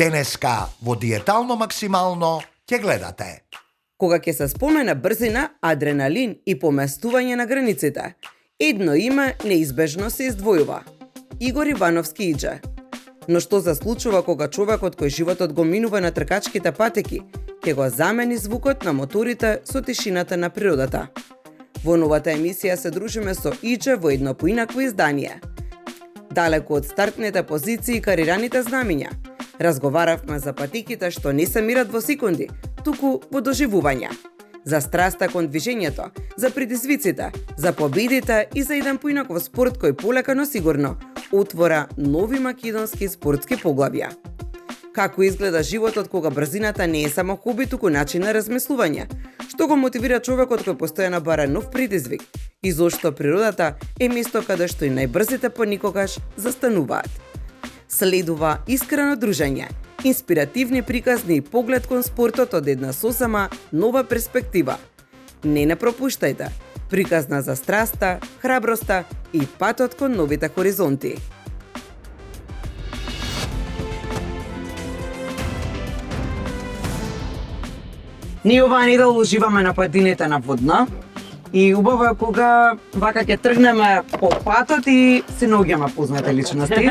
Денеска во Диетално максимално ќе гледате. Кога ќе се спомена брзина, адреналин и поместување на границите, едно име неизбежно се издвојува. Игор Ивановски Идже. Но што се случува кога човекот кој животот го минува на тркачките патеки, ќе го замени звукот на моторите со тишината на природата? Во новата емисија се дружиме со Идже во едно поинакво издание. Далеку од стартните позиции и карираните знамиња, разговаравме за патеките што не се мират во секунди, туку во доживувања. За страста кон движењето, за предизвиците, за победите и за еден поинаков спорт кој полека но сигурно отвора нови македонски спортски поглавја. Како изгледа животот кога брзината не е само хоби, туку начин на размислување? Што го мотивира човекот кој постојано бара нов предизвик? И зошто природата е место каде што и најбрзите поникогаш застануваат? Следува искрено дружење, инспиративни приказни и поглед кон спортот од една сосема нова перспектива. Не пропуштајте, приказна за страста, храброста и патот кон новите хоризонти. Ние оваа недела уживаме на падините на Водна и убаво е кога вака ќе тргнеме по патот и се наоѓаме познати личности.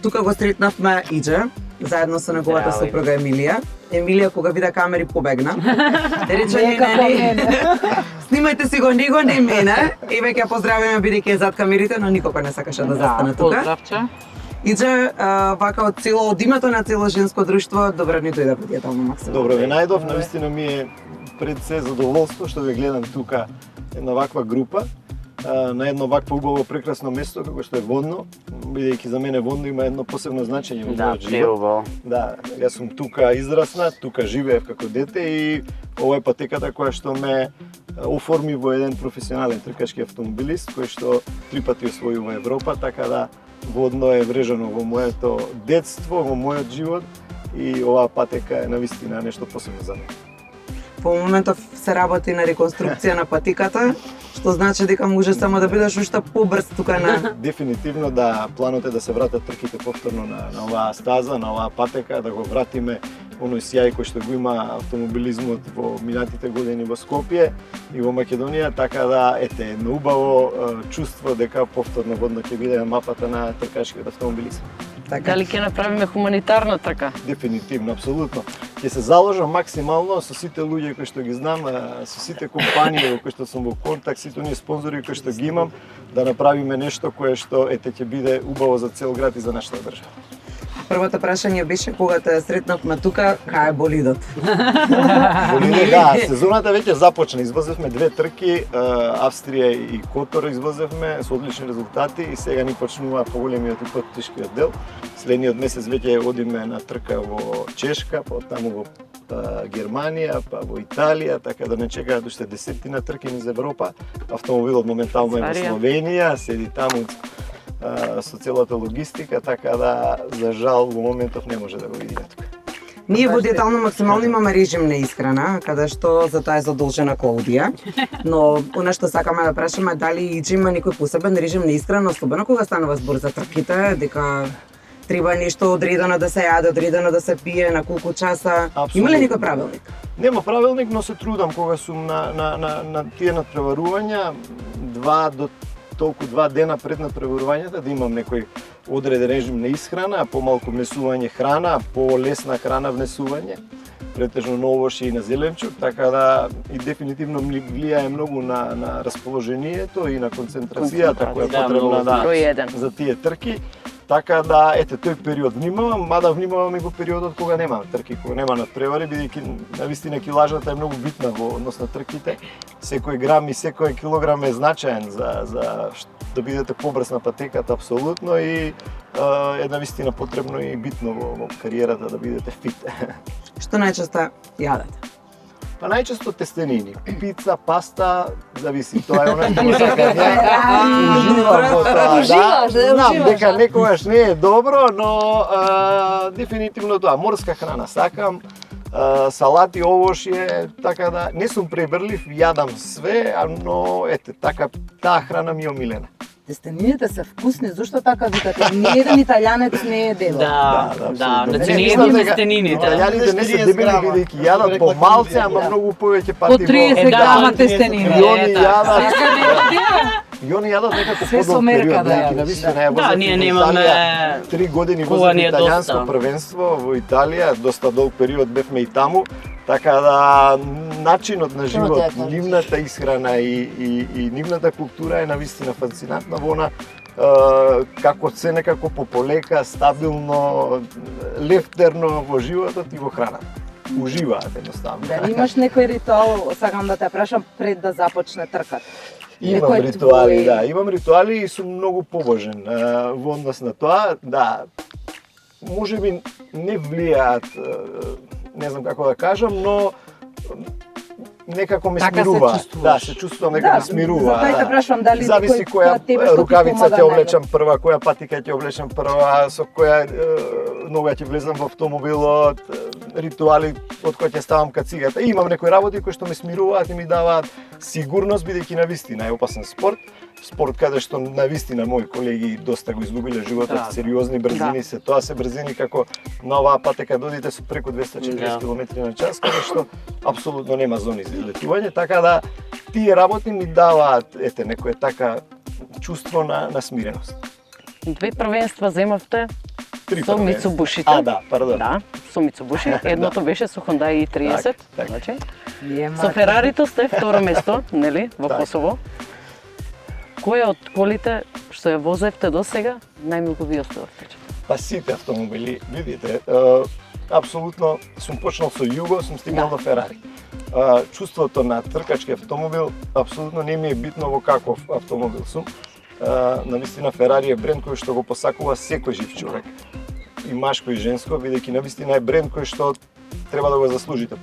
Тука го сретнавме Идже, заедно со неговата сопруга Емилија. Емилија кога вида камери побегна. Рече не. Снимајте си го него, не мене. И веќе ја поздравиме бидејќи е зад камерите, но никога не сакаше да застане тука. Поздравче. Идже, вака од името на цело женско друштво, добро ни дојде во Диетално максимално. Добро ви најдов, навистина ми е пред се задоволство што ве гледам тука една ваква група, на едно вакво убаво прекрасно место како што е Водно, бидејќи за мене Водно има едно посебно значење во мојот живот. Да, јас сум тука израснат, тука живеев како дете и ова е патеката која што ме оформи во еден професионален тркачки автомобилист кој што 3 пати освојува Европа, така да Водно е врежано во моето детство, во мојот живот и оваа патека е навистина нешто посебно за мене. По моментов се работи на реконструкција на патиката, што значи дека може само да бидеш уште побрз тука на... Дефинитивно да, планот е да се вратат трките повторно на оваа стаза, на оваа патека, да го вратиме оној сјај кој што го има автомобилизмот во минатите години во Скопје и во Македонија, така да ете едно убаво чувство дека повторно Водно ќе биде на мапата на тркачкиот автомобилизам. Така. Дали ќе направиме хуманитарна трка? Дефинитивно, апсолутно. Ќе се заложам максимално со сите луѓе кои што ги знам, со сите компании кои што сум во контакт, сите оние спонзори кои што ги имам, да направиме нешто кое што ете ќе биде убаво за цел град и за нашата држава. Првото прашање беше кога те сретнавме тука, кај е болидот? Болидот, да, сезоната веќе започна. Извозевме 2 трки, Австрија и Котор извозевме со одлични резултати и сега ни почнува поголемиот и потешкиот дел. Следниот месец веќе одиме на трка во Чешка, па таму во Германија, па во Италија, така да не чекаат уште десетина трки низ Европа. Автомобилот моментално е во Словенија, седи таму со целата логистика, така да за жал во моментов не може да го видиме тука. Ние во Диетално максимално имаме режим на исхрана, каде што за тоа е задолжена Клаудија. Но она што сакаме да прашаме дали Идже има некој посебен режим на исхрана, особено кога станува збор за трките, дека треба нешто одредено да се јаде, одредено да се пие, на колку часа. Абсолютно. Има ли некој правилник? Нема правилник, но се трудам кога сум на тие надпреварувања 2 дена пред надпреварувањата да имам некој одреден режим на исхрана, помалку внесување храна, полесна храна внесување, претежно на овошје и на зеленчук, така да и дефинитивно влијае многу на расположението и на концентрацијата која е потребна за тие трки. Така да, ете, тој период внимавам, мада внимавам и во периодот кога нема трки, кога нема надпревари, бидејќи навистина килажата е многу битна во однос на трките. Секој грам и секој килограм е значаен за да бидете побрз на патеката, апсолутно, и е навистина потребно и битно во кариерата да бидете фит. Што најчесто јадете? Па најчесто тестенини, пица, паста, зависи, тоа е оно што го сакам. Уживаш, да. Знам дека некогаш не е добро, но дефинитивно тоа, морска храна сакам, салати, овошје, така да не сум пребрлив, јадам све, но ете, така таа храна ми е омилена. Тестенините се вкусни, зошто така викате? Ни еден италијанец не е дебел. Да, апсолутно. значи Не, не мислам едни дека тестенините. Италијаните не се дебели бидејќи јадат по малце, ама многу повеќе По пати 30 да, грама и тестенини. И они јадат, Дека и они јадат некако Се со подолг мерка период, да бидејќи јадат. навистина ја Да, возев ние во немаме- Италија, 3 години Кога возев ни е италијанско доста. првенство во Италија, доста долг период бевме и таму, така да начинот на живот, Тоа е нивната исхрана и нивната култура е навистина фасцинантна во она како се некако пополека, стабилно, лефтерно во животот и во храната. Уживаат едноставно. Дали имаш некој ритуал, сакам да те прашам, пред да започне тркат? Имам Некој ритуали, твој- да, имам ритуали и сум многу побожен во однос на тоа, да. Можеби не влијаат, не знам како да кажам, но некако ме Така се смирува. чувствуваш. Да, се чувствувам дека ме смирува. затоа и те прашувам дали Зависи некој која тебе што ти рукавица помага ќе облечам најдобро. прва, која патика ќе облечам прва, со која нога ќе влезам во автомобилот, ритуали од кои ќе ставам кацигата. И имам некои работи кои што ме смируваат и ми даваат сигурност бидејќи навистина е опасен спорт. Спорт каде што навистина мои колеги доста го изгубиле животот, Да. сериозни брзини се, тоа се брзини како на оваа патека додите со преку 240 Да. км на час, каде што апсолутно нема зони за излетување, така да тие работи ми даваат ете некое така чувство на смиреност. Две првенства земавте Три со првенства. Мицубушите. А, да, пардон. Да, со Мицубуши. Едното беше со Hyundai i30. Так. Значи, Е, со Ферарито сте второ место, нели, во Так. Косово. Која од колите што ја возевте до сега најмногу ви остава впечаток? Па сите автомобили, видите, апсолутно сум почнал со Југо, сум стигнал Да. до Ферари. Чувството на тркачки автомобил апсолутно не ми е битно во каков автомобил сум. Навистина Ферари е бренд кој што го посакува секој жив човек. И машко и женско, бидејќи навистина е бренд кој што треба да го заслужите,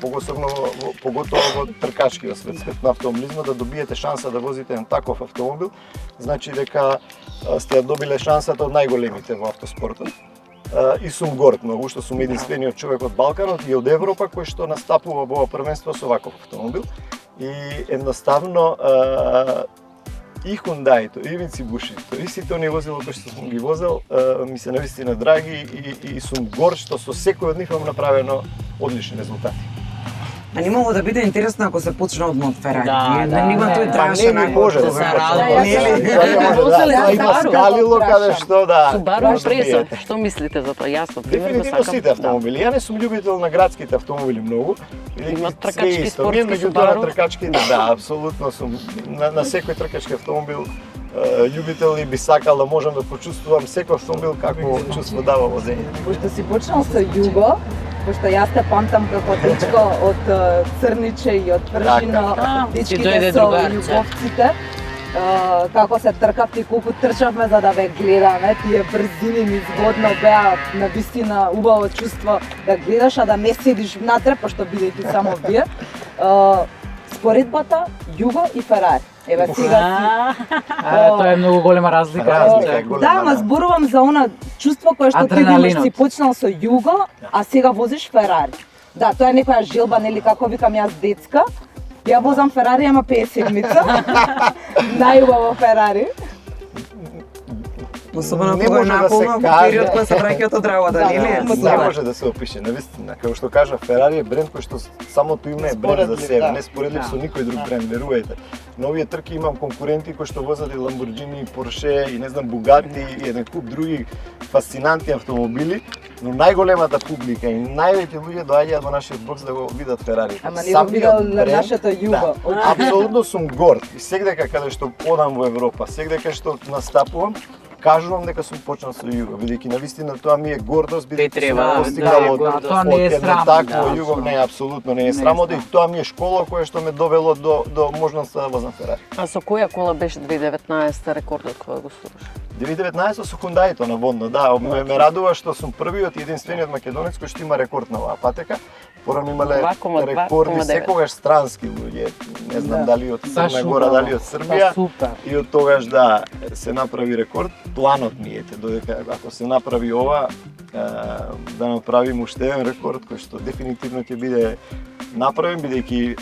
поготово во тркачкиот свет, свет на автомобилизмот, да добиете шанса да возите еден таков автомобил, значи дека сте ја добиле шансата од најголемите во автоспортот. И сум горд многу што сум единствениот човек од Балканот и од Европа кој што настапува во ова првенство со ваков автомобил. И едноставно и Hyundai-то, и Mitsubishi-то, и сите оние возила кои што сум ги возел, ми се навистина драги и сум горд што со секој од нив имам направено одлични резултати. А не могло да биде интересно ако се почне од Ферари. Да, да, Нема тој да. траеше не ми може да се се почне. радува. Тоа не може, Возеле да, има Subaru. скалило каде што да. Субару може да Импреса, биете. што мислите за тоа? Јас, например, го Дефинитивно сакам. сите автомобили. Ја не сум љубител на градските автомобили многу. Има Бидејќи тркачки, све исто. спортски Меѓутоа Subaru. на тркачки, да, апсолутно сум на секој тркачки автомобил љубител и би сакал да можам да почувствувам секој автомобил како чувство дава возење. Пошто си почнал со Југо, пошто јас те памтам како дечко од Црниче и од Пржино, Така. Ти дечките дојде со другарче. љубовците. Како се тркавте и колку трчавме за да ве гледаме, тие брзини ми згодно беа навистина убаво чувство да гледаш, а да не седиш внатре, пошто бидејќи само вие. Споредбата Југо и Ферари. Еве сега Тоа е многу голема разлика. Разлика е голема. да, ама зборувам за она чувство кое што ти имаш, Адреналинот. си почнал со Југо, а сега возиш Ферари. Да, тоа е некоја желба, нели, како викам јас детска. Ја возам Ферари, ама 57-ица. Најубаво Ферари. Особено Не кога е може да се наполно во каже. период кога се враќаат од работа, Да, нели? да, Не може да се опише, навистина. Како што кажа, Ферари е бренд кој што самото име е бренд за Споредлив, себе, да. не споредлив со никој друг бренд, верувајте. На овие трки имам конкуренти кои што возат и Lamborghini, и Porsche, и не знам Bugatti, и еден куп други фасцинантни автомобили, но најголемата публика и највеќе луѓе доаѓаат во нашиот бокс да го видат Ферари. Ама не го видел нашето Југо. Да, апсолутно сум горд. И секдека каде што одам во Европа, секдека што настапувам, кажувам дека сум почнал со Југо, бидејќи навистина тоа ми е гордост, бидејќи сум треба, го постигнал да, од тоа не е едно срамно, такво да, Југо, не апсолутно не е срамота и тоа ми е школа која што ме довело до можноста да возам Ферари. А со која кола беше 2019 рекордот кој го сториш? 2019 со Hyundai-то на водно, да, ме радува што сум првиот и единствениот македонец кој што има рекорд на оваа патека. Порано имале 2,2, рекорди 2,9. секогаш странски луѓе, не знам дали од Црна Баш Гора, убаво. дали од Србија. Па, супер. И од тогаш да се направи рекорд. Планот ми е додека ако се направи ова да направим уште еден рекорд кој што дефинитивно ќе биде направен бидејќи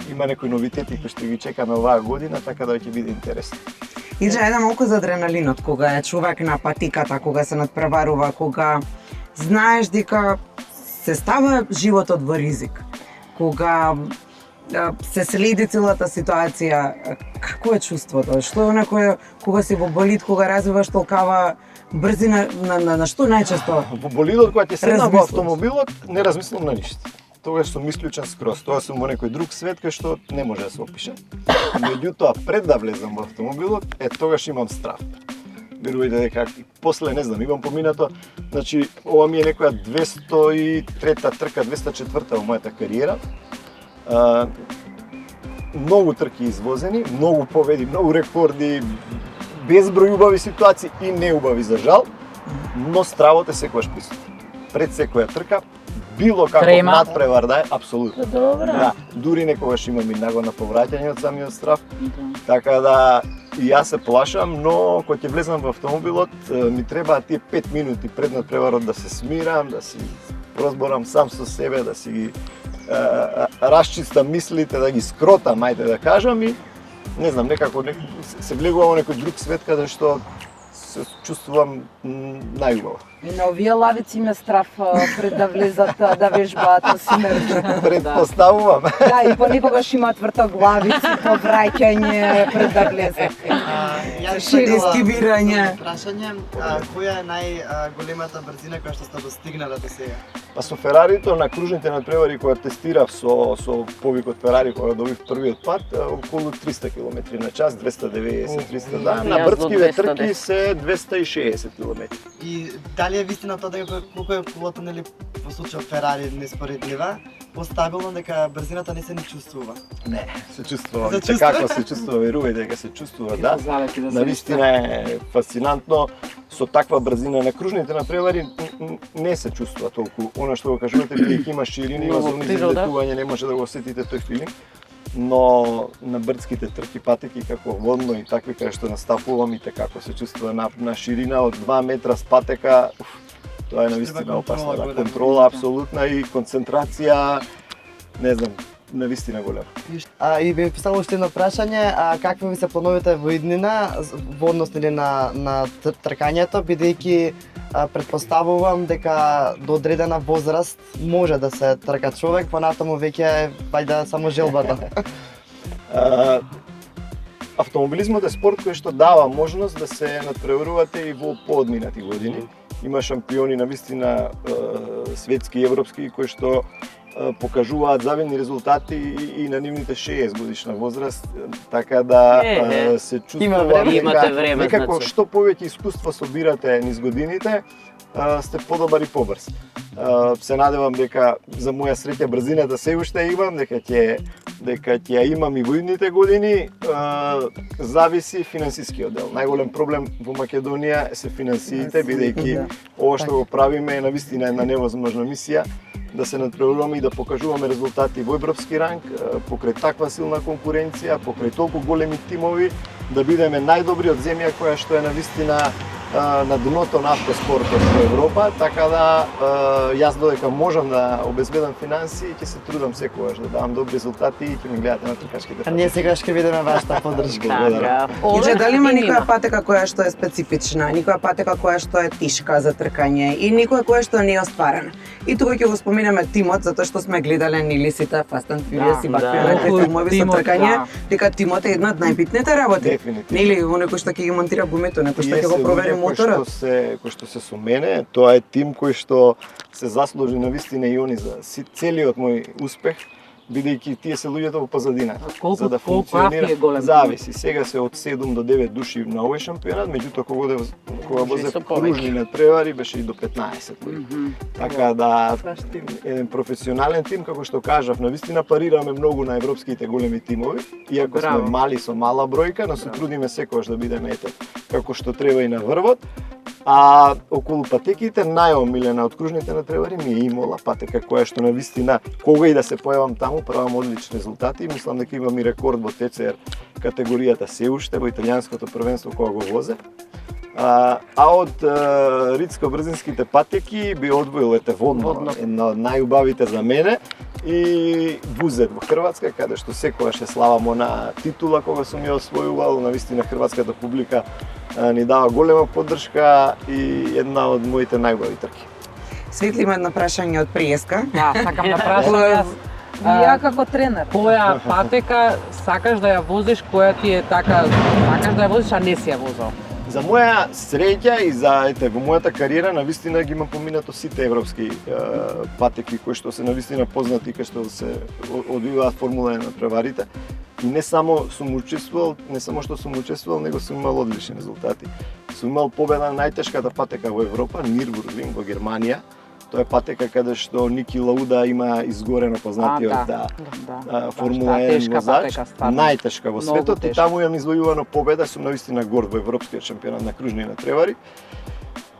има некои новитети кои што ги чекаме оваа година, така да ќе биде интересно. Иджа една малку за адреналинот, кога е човек на патиката, кога се надпреварува, кога знаеш дека се става животот во ризик, кога се следи целата ситуација, какво е чувството? Што е онако кога си во болид, кога развиваш толкава брзина, на што најчесто? Во болидот кога ќе седнам во размислуваш? автомобилот, не размислам на ништо. Тогаш сум исклучен скроз, тоа сум во некој друг свет кај што не може да се опише. Меѓутоа, пред да влезам во автомобилот, тогаш имам страв. Верувајте дека после не знам, имам поминато, значи ова ми е некоја 203-та трка, 204-та во мојата кариера. Многу трки извозени, многу победи, многу рекорди, безброј убави ситуации и неубави за жал, но стравот е секогаш присутен. Пред секоја трка, било како Трема. надпревар да е, апсолутно. Добро. Да, дури некогаш имам и нагона повраќање од самиот страв. Така да и јас се плашам, но кога ќе влезам во автомобилот, ми требаат тие 5 минути пред надпреварот да се смирам, да си разборам сам со себе, да си ги расчистам мислите, да ги скротам, ајде да кажам и не знам, некако се влегувам во некој друг свет каде што се чувствувам најубаво. И на овие лавици ме страв пред да влезат да вежбаат на синерџи. Предпоставувам. Да, и понекогаш имаат вртоглавици, повраќање пред да влезат. Ескивирање. Прашање, која е најголемата брзина која што сте достигнале до сега? Па со Ферарито на кружните надпревари кога тестирав со повикот Ферари кога добив првиот пат, околу 300 км на час, 290-300 да. На Јас до брзкиве 210. трки се 260 км. И дали е вистина тоа дека колку е колото нели во случајот Ферари неспоредлива, постабилно дека брзината не се ни чувствува? Не, се чувствува. Се чувствува? Како се чувствува, верувај дека се чувствува, да. Залети да се Навистина е фасцинантно со таква брзина на кружните надпревари не се чувствува толку. Она што го кажувате, бидејќи има ширини, има Во зони за природа. излетување, не може да го осетите тој филинг. Но на брдските трки патеки како водно и такви кај што настапувам и како се чувствува на ширина од 2 метра с патека, тоа е навистина Треба опасно, контрола да, голема. контрола апсолутна и концентрација, не знам, навистина голема. И би поставил уште едно прашање, какви ви се плановите во иднина во однос нели на тркањето, бидејќи предпоставувам дека до одредена возраст може да се трка човек, понатаму веќе е вајда само желбата. Автомобилизмот е спорт кој што дава можност да се надпреварувате и во поодминати години. Има шампиони навистина светски и европски кои што покажуваат завидни резултати и на нивните 60 годишна возраст, така да се чувствува време. Имате време, некако значи. што повеќе искуство собирате низ годините, сте подобар и побрз. Се надевам дека за моја среќа брзината се уште имам, дека ќе ја имам и во идните години. Зависи финансискиот дел. Најголем проблем во Македонија се финансиите, бидејќи ова што го правиме е навистина една невозможна мисија да се надпреваруваме и да покажуваме резултати во европски ранг, покрај таква силна конкуренција, покрај толку големи тимови, да бидеме најдобри од земја која што е навистина на дното на автоспортот во Европа, така да јас додека можам да обезбедам финансии, ќе се трудам секогаш да давам добри резултати и ќе ме гледате на тркачките. А ние секогаш ќе видиме вашата поддршка. Така. Иже, дали има никоја патека која што е специфична, никоја патека која што е тишка за тркање и никоја која што не е остварена? И тука ќе го споменеме тимот, затоа што сме гледале нели сите Fast and Furious и баквите филмови со Тимот, тркање, да. дека тимот е една од најбитните работи. Дефинитивно. Нели, оној кој што ќе ги монтира гумето, некој што Тие ќе го се провери луѓе моторот. кои што се со мене, тоа е тим кој што се заслужи навистина и они за целиот мој успех, бидејќи тие се луѓето во позадината. Колку За да колку функционира, афи е голем? зависи. Сега се од 7 до 9 души на овој шампионат, меѓутоа кога возев со повеќе. кружни надпревари беше и до 15 луѓе. Така да еден професионален тим, како што кажав, навистина парираме многу на европските големи тимови, иако сме Браво. мали со мала бројка, но се трудиме секогаш да бидеме како што треба и на врвот. А околу патеките најомилена од кружните надпревари ми е Имола, патека која што навистина кога и да се појавам таму правам одлични резултати. Мислам дека имам и рекорд во ТЦР категоријата се уште во италијанското првенство кога го возе. А од ридско-брзинските патеки би одвоил водно, една од најубавите за мене, и Бузет во Хрватска, каде што секогаш е славамо на титула кога сум ја освојувал. Навистина хрватската публика ни дава голема поддршка и една од моите најубави трки. Светли има едно прашање од Приеска. Да, сакам да прашам јас. Ја како тренер. Која патека сакаш да ја возиш, која ти е така, сакаш да ја возиш, а не си ја возел? За моја среќа и за во мојата кариера навистина ги имам поминато сите европски патеки кои што се навистина познати, кај што се одвиваат формула на преварите. И не само сум учествувал, него сум имал одлични резултати. Сум имал победа на најтешката патека во Европа, Нирбургринг во Германија. Тоа е патека каде што Ники Лауда има изгорено познатиот Формула 1 возач, најтешка во светот, и таму имам извојувано победа, сум навистина горд во европскиот шампионат на кружни натпревари.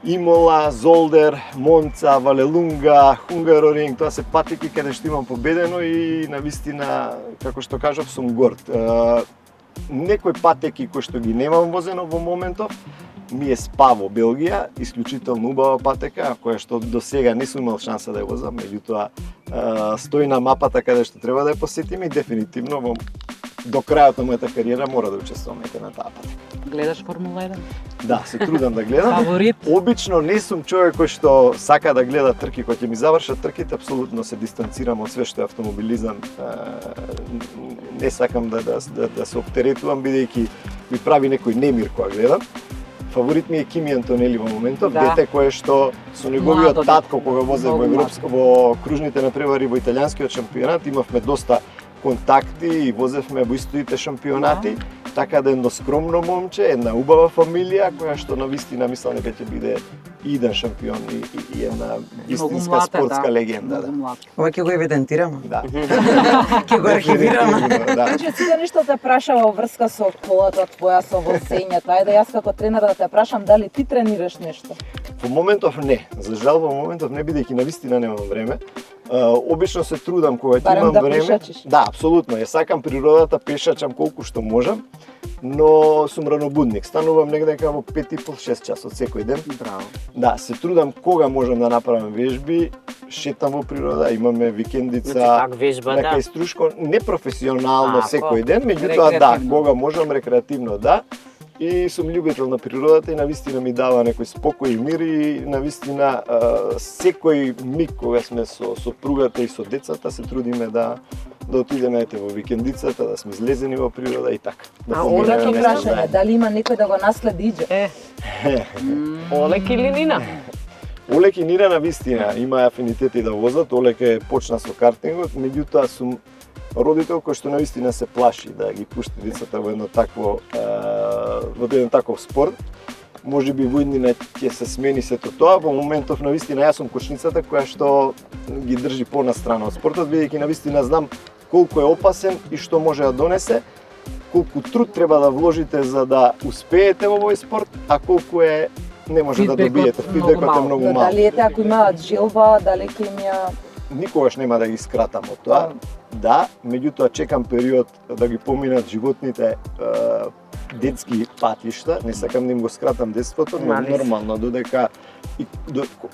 Имола, Золдер, Монца, Валелунга, Хунгароring, тоа се патеки каде што имам победено и навистина, како што кажав, сум горд. Некои патеки кои што ги немам возено во моментов, ми е СПА во Белгија, исклучително убава патека, која што до сега не сум имал шанса да ја возам, меѓутоа стои на мапата каде што треба да ја посетиме и дефинитивно до крајот на мојата кариера мора да учествувам на таа патека. Гледаш Формула 1? Да, се трудам да гледам. Фаворит? Обично не сум човек кој што сака да гледа трки, кога ќе ми завршат трките, апсолутно се дистанцирам од све што е автомобилизам. Не сакам да се оптеретувам, бидејќи ми прави некој немир кога гледам. Фаворит ми е Кими Антонели во моментов, дете кое што со неговиот татко кога возе во кружните натпревари во италијанскиот шампионат, имавме доста контакти и возевме во истоите шампионати, така да едно скромно момче, една убава фамилија која што навистина мислам дека ќе биде иден шампион и една истинска спортска легенда. Ова ќе го евидентираме. Да. Ќе го архивираме. Значи, сите нешто те прашава во врска со колата твоја, со возењето. Ајде јас како тренер да те прашам дали ти тренираш нешто? Во моментов не. За жал во моментов не, бидејќи навистина немам време. Обично се трудам кога ќе имам време. Пешачиш? Да, апсолутно. Ја сакам природата, пешачам колку што можам, но сум ранобудник. Станувам негдека во 5,5-6 часот секој ден. Браво. Да, се трудам кога можам да направам вежби, шетам во природа, имаме викендица на кај Струшко, не професионално секој ден, меѓутоа да, кога можам рекреативно да. И сум љубител на природата и навистина ми дава некој спокој и мир и навистина секој миг кога сме со сопругата и со децата се трудиме да отидеме во викендицата, да сме излезени во природа и така. Олеки прашање, дали има некој да го наследи Иџе? Олег или Нина? Олег и Нина навистина има афинитети да возат. Олег е почна со картингот, меѓутоа сум родител кој што навистина се плаши да ги пушти децата во еден таков спорт. Може би во иднина ќе се смени сето тоа, во моментов навистина јас сум кочницата која што ги држи понастрана од спортот, бидејќи навистина знам колку е опасен и што може да донесе, колку труд треба да вложите за да успеете во овој спорт, а колку не може да добиете. Фидбекот е многу мал. Дали ете ако имаат желба, дали ќе им ја... Никогаш нема да ги скратам од тоа. Да, меѓутоа чекам период да ги поминат животните детски патишта. Не сакам да им го скратам детството, но нормално додека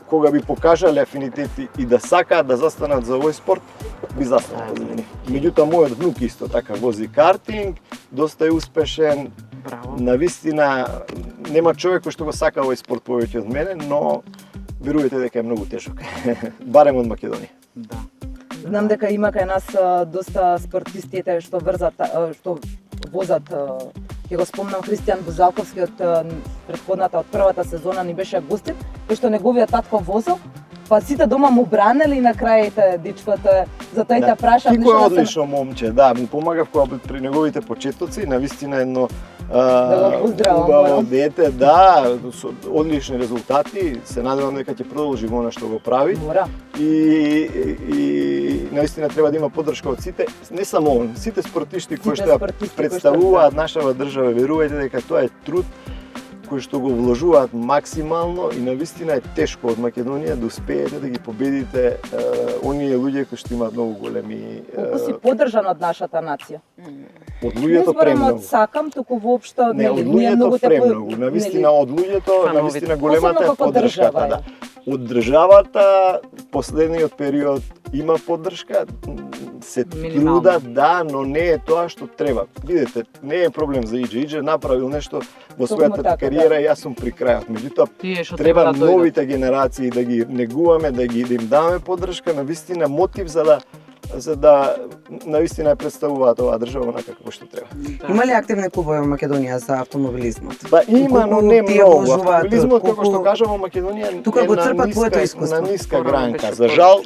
кога би покажале афинитети и да сакаат да застанат за овој спорт, би застанат за нив. Меѓутоа мојот внук исто така вози картинг, доста е успешен. Браво. Навистина нема човек кој што го сака овој спорт повеќе од мене, но верувате дека е многу тежок. Барем од Македонија. Да. Знам дека има кај нас доста спортисти што врзат, што возат. Ќе го спомнам Христијан Бузалковски од претходната, од првата сезона ни беше гостин, кој што неговиот татко возел, па сите дома му бранели и на крај дечкот, затоа и те прашав. Тико е одлично момче, да, му помагав кога при неговите почетоци, навистина едно убаво дете, да, со одлични резултати, се надевам дека ќе продолжи во она што го прави. Мора. И наистина треба да има поддршка од сите, не само он, сите спортисти кои што ја представуваат нашава држава, верувајте дека тоа е труд кои што го вложуваат максимално и навистина е тешко од Македонија да успеете да ги победите оние луѓе кои што имаат многу големи... Колку си поддржан од нашата нација? Од луѓето премногу. Не зборам од сакам, туку воопшто... Не, од луѓето премногу. Навистина од луѓето, навистина големата е поддршката. Да. Од државата последниот период има поддршка, се Минимално. трудат, да, но не е тоа што треба. Видете, не е проблем за Иџе направил нешто во својата така, кариера и јас сум при крајот. Меѓутоа, Тие што треба да дојдат. новите генерации да ги негуваме, да им даваме поддршка, навистина мотив за да навистина ја представуваат оваа држава онака како што треба. Има ли активни клубови во Македонија за автомобилизмот? Ба има, но Колку не тие многу. вложуваат, Автомобилизмот, како колку- што кажа во Македонија, Тука е го на црпат ниска- твоето искуство. На ниска Порано гранка. беше За жал,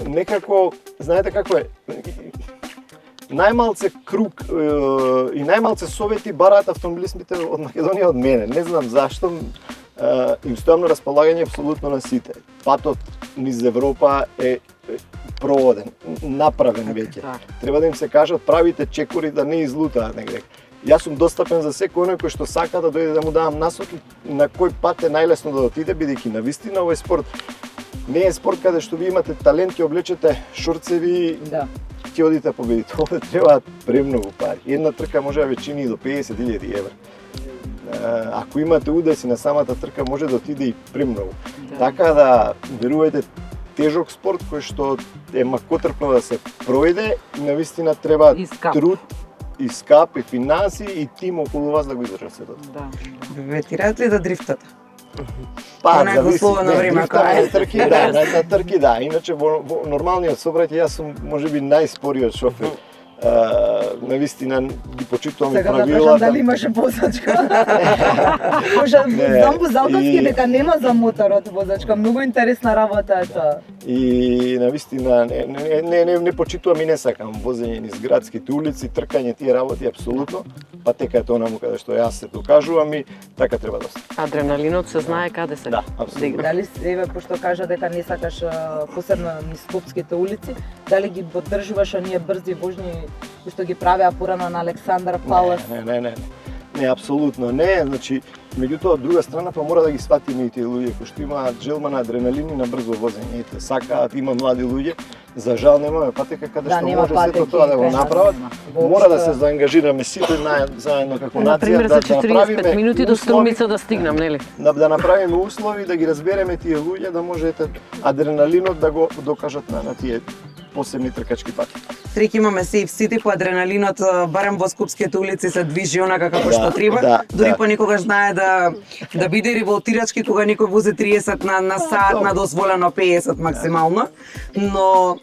некако, знаете како е, најмалце круг и најмалце совети бараат автомобилистите од Македонија од мене. Не знам зашто, им стојам на располагање апсолутно на сите. Патот низ Европа е проводен, направен веќе. Да. Треба да им се кажат правите чекори да не излутаат негде. Јас сум достапен за секој оној кој што сака да дојде да му давам насоки на кој пат е најлесно да отиде, бидејќи навистина овој спорт не е спорт каде што ви имате талент, ќе облечете шорцеви, Да. ќе одите победите. Овде требаат премногу пари. Една трка може да ве чини и до 50.000 евра. Ако имате удеси на самата трка, може да отиде и премногу. Така да, верувајте, тежок спорт кој што е макотрпно да се пројде и навистина треба И скап. труд, и скап, и финанси, и тим околу вас да го издржат сето. Да. Ве тираат ли да дрифтате? Па, Она е во слободно време, дрифтаме кога е. на трки, да, на трки, да. Иначе во нормалниот собраќај јас сум можеби најспориот шофер. Навистина ги почитувам и Сега да прашам правилата. дали имаше возачка. Може, Не, знам Бузалковски и- дека нема за моторот возачка. Многу интересна работа е тоа. И навистина не почитувам и не сакам возење низ градските улици, тркање тие работи апсолутно. Патека е тоа наму каде што јас се докажувам и така треба да стане. Адреналинот се знае каде се. Да, апсолутно. Дали еве пошто кажа дека не сакаш посебно низ скопските улици, дали ги поддржуваш оние брзи вожњи кои што ги правеа порано на Александар Палас? Не, апсолутно не. Значи, меѓутоа од друга страна па мора да ги сватиме и тие луѓе кои што имаат желба на адреналин и на брзо возење. Ете, сакаат, има млади луѓе, за жал немаме патека каде Да, што нема може сето патеки, тоа да го конечно, направат. нема. Мора да Воопшто. се заангажираме сите заедно како нација Например, да за 45 направиме минути до услови, Струмица да стигнам, нели? да направиме услови, да ги разбереме тие луѓе, да можете адреналинот да го докажат на тие посебни тркачки пати. Треки имаме Safe City по адреналинот, барем во скопските улици се движи онака како што треба. да, Дури да. понекогаш знае да биде револтирачки кога некој вози 30 на сат, на дозволено 50 максимално. Но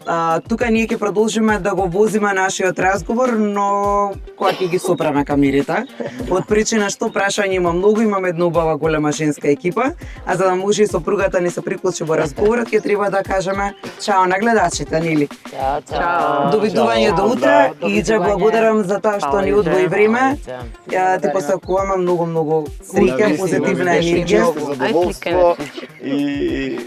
тука ние ќе продолжиме да го возиме нашиот разговор, но кога ќе ги сопреме камерите. Од причина што прашање има многу, имаме една убава голема женска екипа, а за да може и сопругата ни се приклучи во разговорот, ќе треба да кажеме чао на гледачите, нели? Чао. Довидување до утре и Иџе благодарам за тоа што ни одвои време. Ја ти посакуваме многу среќа, позитивна енергија. Задоволство и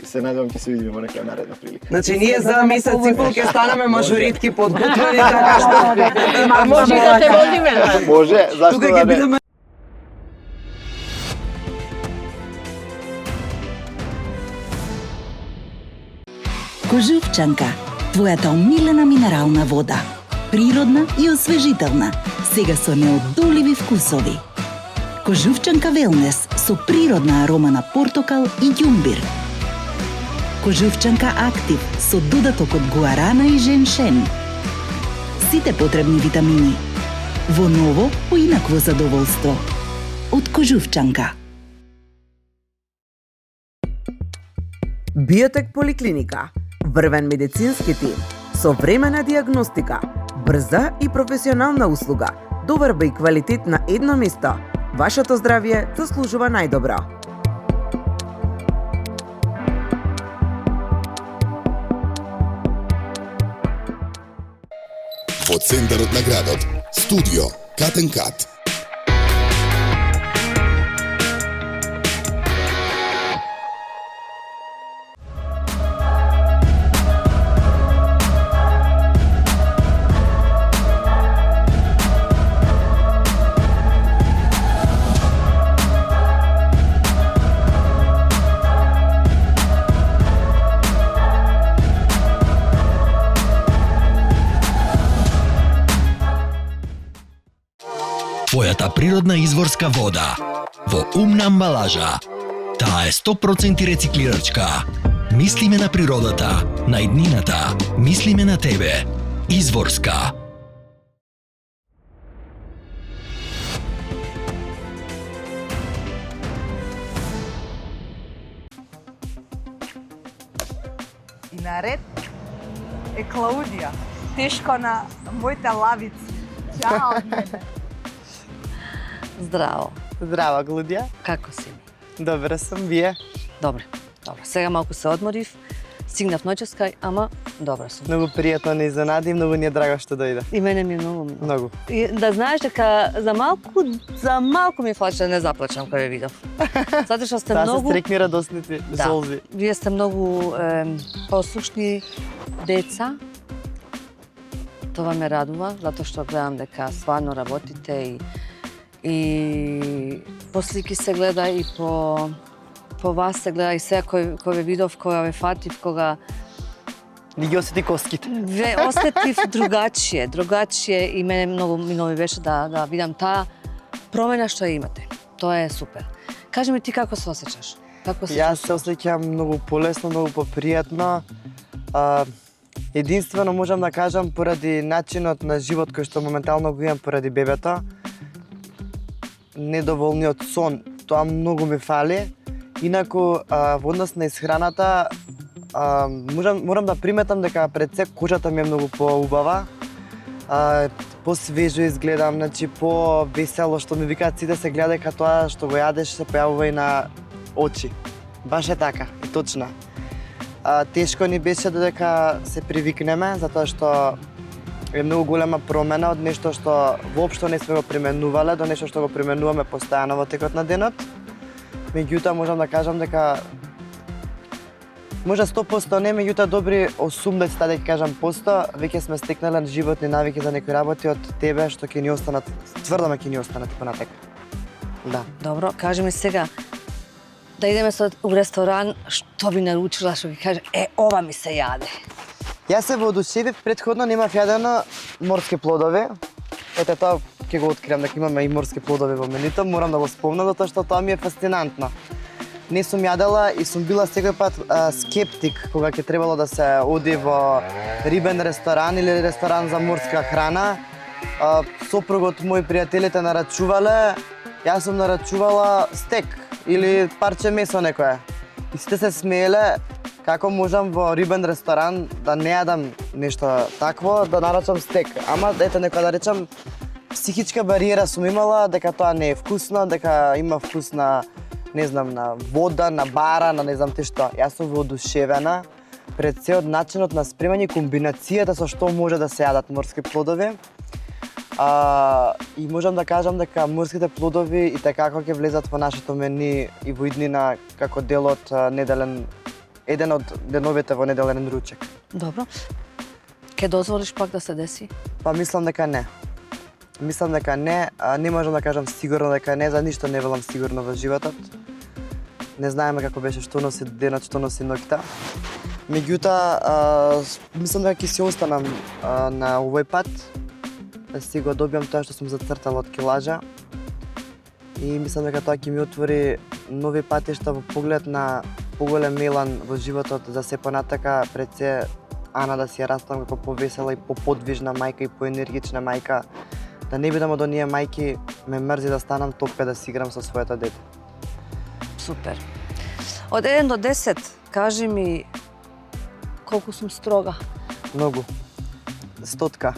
се надевам ќе се видиме во некоја наредна прилика. Значи ние за месец и пол ќе станеме мажоритки подготвени така што А може и да те водиме. Може, зашто тука да ќе не? бидеме. Кожувчанка, твојата омилена минерална вода. Природна и освежителна, сега со неодоливи вкусови. Кожувчанка Велнес со природна арома на портокал и ѓумбир. Кожувчанка Актив со додаток од гуарана и женшен. Сите потребни витамини. Во ново, поинакво задоволство. Од Кожувчанка. Биотек поликлиника, врвен медицински тим, современа диагностика, брза и професионална услуга, доверба и квалитет на едно место. Вашето здравје заслужува најдобро. Во центарот на градот, студио Кат & Кат. Твојата природна изворска вода во умна амбалажа. Таа е 100% рециклирачка. Мислиме на природата, на иднината, мислиме на тебе. Изворска. И наред е Клаудија, тешко на моите лавици. Чао од мене. Здраво. Здраво, Клаудија. Како си? Добре сум, вие? Добре. Сега малку се одморив, стигнав ноќеска, ама добро сум. Многу пријатно не изненади и многу ни е драго што дојде. И мене ми е многу. Многу. И да знаеш дека за малку ми флаче да не заплачам кога ве видов. Затоа што сте многу... Да, се стрекни радосници, солзи. Вие сте многу послушни деца. Това ме радува, затоа што гледам дека стварно работите и по слики се гледа и по вас се гледа и сега кој ве видов, кога ве фатив, кога Ни ги осети коските. Ве осетив другачие и мене многу ми беше да видам таа промена што ја имате. Тоа е супер. Кажи ми ти како се осеќаш? Јас се осеќам многу полесно, многу попријатно. Единствено можам да кажам поради начинот на живот кој што моментално го имам поради бебето, недоволниот сон, тоа многу ми фали. Инаку во однос на исхраната морам да приметам дека пред се кожата ми е многу поубава. Посвежо изгледам, значи по-весело, што ми викаат сите се гледа дека тоа што го јадеш се појавува и на очи. Баш е така, и точно. Тешко ни беше додека се привикнеме, затоа што е многу голема промена од нешто што воопшто не сме го применувале до нешто што го применуваме постојано во текот на денот. Меѓутоа можам да кажам дека може 100% не, меѓутоа добри 80, да ќе кажам посто, веќе сме стекнале животни навики за некои работи од тебе што ќе ни останат, тврдаме ќе ни останат понатека. Да. Добро, кажи ми сега, да идеме у ресторан, што би наручила, што ќе каже, ова ми се јаде? Јас се воодушевив, претходно немав јадено морски плодови. Ете тоа ќе го откриам дека имаме и морски плодови во менито, морам да го спомнам затоа што тоа ми е фасцинантно. Не сум јадела и сум била секој пат скептик кога ќе требало да се оди во рибен ресторан или ресторан за морска храна. Сопругот мој, пријателите нарачувале, јас сум нарачувала стек или парче месо некое. И сите се смееле како можам во рибен ресторан да не јадам нешто такво, да нарачам стек. Ама ете некоја да речам психичка бариера сум имала дека тоа не е вкусно, дека има вкус на не знам, на вода, на бара, на не знам те што. Јас сум воодушевена пред се од начинот на спремање, комбинацијата со што може да се јадат морски плодови. И можам да кажам дека морските плодови и така ќе влезат во нашето мени и во иднина како дел од еден од деновите во неделен ручек. Добро. Ке дозволиш пак да се деси? Па мислам дека не. Мислам дека не, не можам да кажам сигурно дека не, за ништо не велам сигурно во животот. Не знаеме како беше, што носи денот, што носи ноќта. Меѓутоа, мислам дека ќе се останам на овој пат, да си го добиам тоа што сум зацртала од килажа. И мислам дека тоа ќе ми отвори нови патишта во поглед на поголем елан во животот за се понатака, пред се Ана да си ја растам како повесела и поподвижна мајка и поенергична мајка. Да не бидам од оние мајки, ме мрзи да станам топка да си играм со своето дете. Супер. Од 1 до 10, кажи ми колку сум строга? Многу. 100.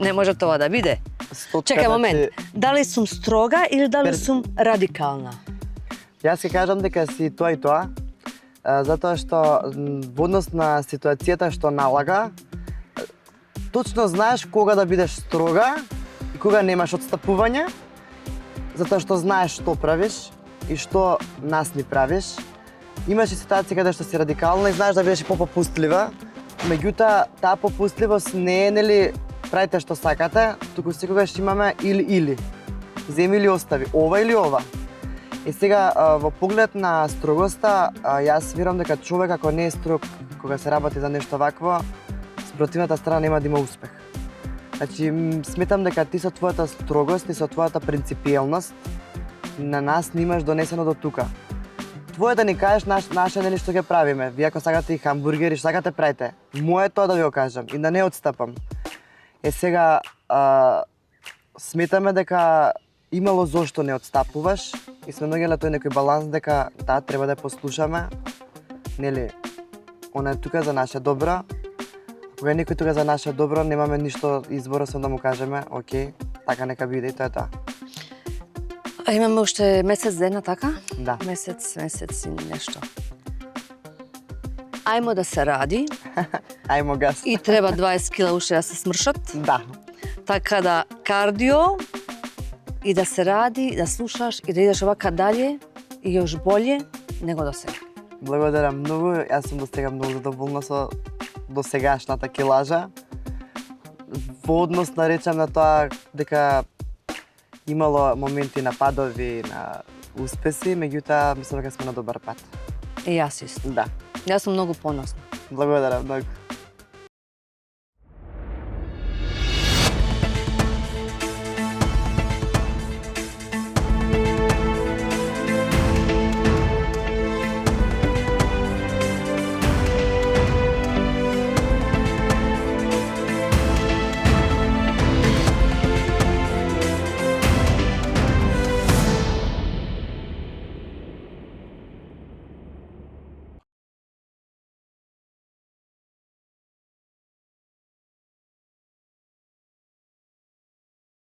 Не може тоа да биде. 100. Чекај момент, дали сум строга или дали сум радикална? Јас ќе кажам дека си тоа и тоа, затоа што во однос на ситуацијата што налага, точно знаеш кога да бидеш строга и кога немаш отстапување, затоа што знаеш што правиш и што нас ни правиш. Имаш и ситуации каде што си радикална и знаеш да бидеш и попопустлива, меѓутоа таа попустливост не е нели правите што сакате, туку секогаш имаме или. Земи или остави, ова или ова. И сега во поглед на строгоста, јас верувам дека човек ако не е строг кога се работи за нешто вакво, спротивната страна нема да има успех. Значи, сметам дека ти со твојата строгост и со твојата принципиелност на нас не имаш донесено до тука. твое да ни кажеш наше нели што ќе правиме. Вие ако сакате и хамбургери, што сакате правите. Моето да ви го кажам и да не отстапам. Сега сметаме дека имало зошто не отстапуваш и сме наоѓале тој некој баланс дека да, треба да послушаме. Нели, она е тука за наше добро. Кога некој тука за наше добро, немаме ништо избор освен да му кажеме, окей, така нека биде и тоа е тоа. А имаме уште месец дена, така? Да. Месец и нешто. Ајмо да се ради. Ајмо газ. И треба 20 кила уште да се смршат. Да. Така да кардио и да се ради, да слушаш и да идеш овака дале и још болje него до сега. Благодарам многу. Јас сум до сега многу задоволна со досегашната килажа. Во однос наречам на тоа дека имало моменти на падови, на успеси, меѓутоа мислам дека сме на добар пат. И јас исто. Да. Јас сум многу поносна. Благодарам многу.